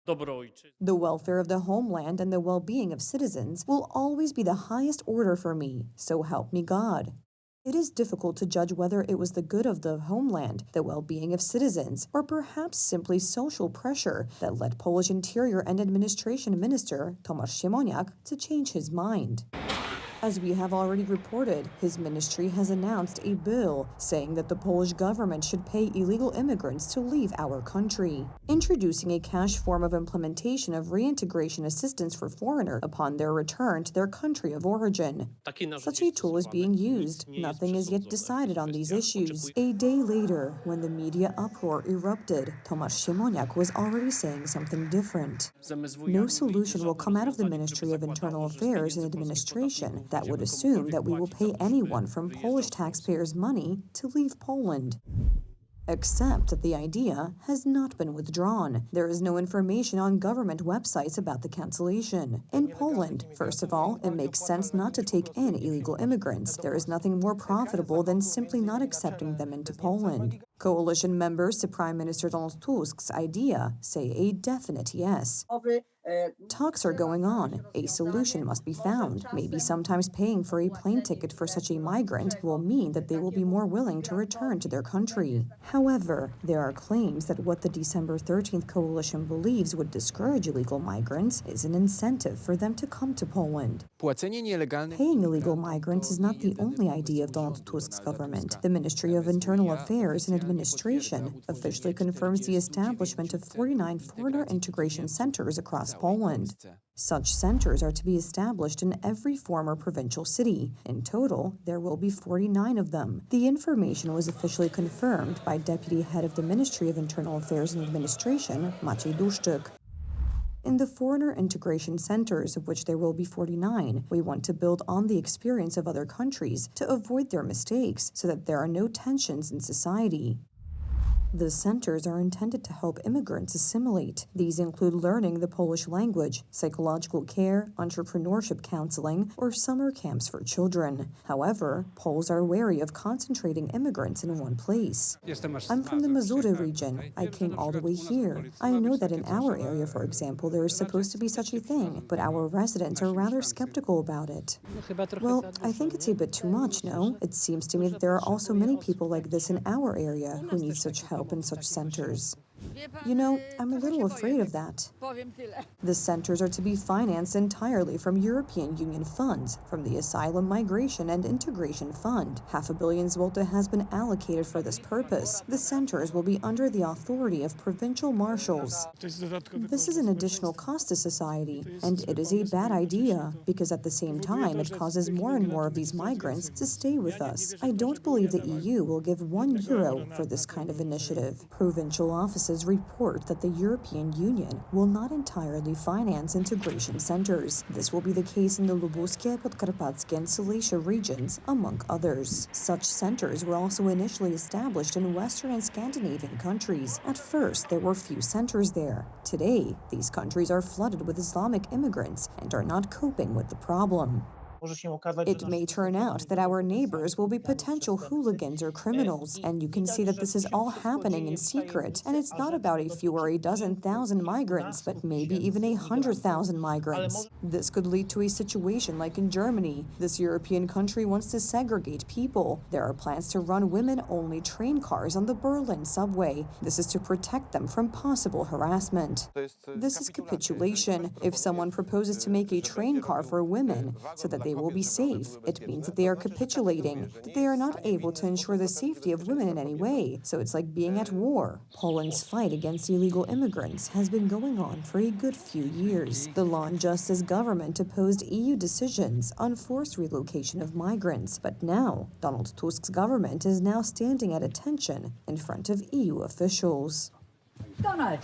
The welfare of the homeland and the well-being of citizens will always be the highest order for me, so help me God. It is difficult to judge whether it was the good of the homeland, the well-being of citizens, or perhaps simply social pressure that led Polish Interior and Administration Minister Tomasz Siemoniak to change his mind. As we have already reported, his ministry has announced a bill saying that the Polish government should pay illegal immigrants to leave our country, introducing a cash form of implementation of reintegration assistance for foreigners upon their return to their country of origin. Such a tool is being used. Nothing is yet decided on these issues. A day later, when the media uproar erupted, Tomasz Siemoniak was already saying something different. No solution will come out of the Ministry of Internal Affairs and Administration that would assume that we will pay anyone from Polish taxpayers' money to leave Poland. Except that the idea has not been withdrawn. There is no information on government websites about the cancellation. In Poland, first of all, it makes sense not to take in illegal immigrants. There is nothing more profitable than simply not accepting them into Poland. Coalition members to Prime Minister Donald Tusk's idea say a definite yes. Talks are going on. A solution must be found. Maybe sometimes paying for a plane ticket for such a migrant will mean that they will be more willing to return to their country. However, there are claims that what the December 13th coalition believes would discourage illegal migrants is an incentive for them to come to Poland. Paying illegal migrants is not the only idea of Donald Tusk's government. The Ministry of Internal Affairs and Administration officially confirms the establishment of 49 foreigner integration centers across Poland. Such centers are to be established in every former provincial city. In total, there will be 49 of them. The information was officially confirmed by Deputy Head of the Ministry of Internal Affairs and Administration, Maciej Duszczyk. In the foreigner integration centers, of which there will be 49, we want to build on the experience of other countries to avoid their mistakes so that there are no tensions in society. The centers are intended to help immigrants assimilate. These include learning the Polish language, psychological care, entrepreneurship counseling, or summer camps for children. However, Poles are wary of concentrating immigrants in one place. I'm from the Mazury region. I came all the way here. I know that in our area, for example, there is supposed to be such a thing, but our residents are rather skeptical about it. Well, I think it's a bit too much, no? It seems to me that there are also many people like this in our area who need such help in such centers. You know, I'm a little afraid of that. The centers are to be financed entirely from European Union funds, from the Asylum, Migration and Integration Fund. $500 million zloty has been allocated for this purpose. The centers will be under the authority of provincial marshals. This is an additional cost to society, and it is a bad idea, because at the same time it causes more and more of these migrants to stay with us. I don't believe the EU will give €1 for this kind of initiative. Provincial offices report that the European Union will not entirely finance integration centers. This will be the case in the Lubuskie, Podkarpackie, and Silesia regions, among others. Such centers were also initially established in Western and Scandinavian countries. At first, there were few centers there. Today, these countries are flooded with Islamic immigrants and are not coping with the problem. It may turn out that our neighbors will be potential hooligans or criminals, and you can see that this is all happening in secret. And it's not about a few or a dozen thousand migrants, but maybe even 100,000 migrants. This could lead to a situation like in Germany. This European country wants to segregate people. There are plans to run women-only train cars on the Berlin subway. This is to protect them from possible harassment. This is capitulation. If someone proposes to make a train car for women so that they will be safe, it means that they are capitulating, that they are not able to ensure the safety of women in any way. So it's like being at war. Poland's fight against illegal immigrants has been going on for a good few years. The Law and Justice government opposed EU decisions on forced relocation of migrants, but now Donald Tusk's government is now standing at attention in front of EU officials. Donald,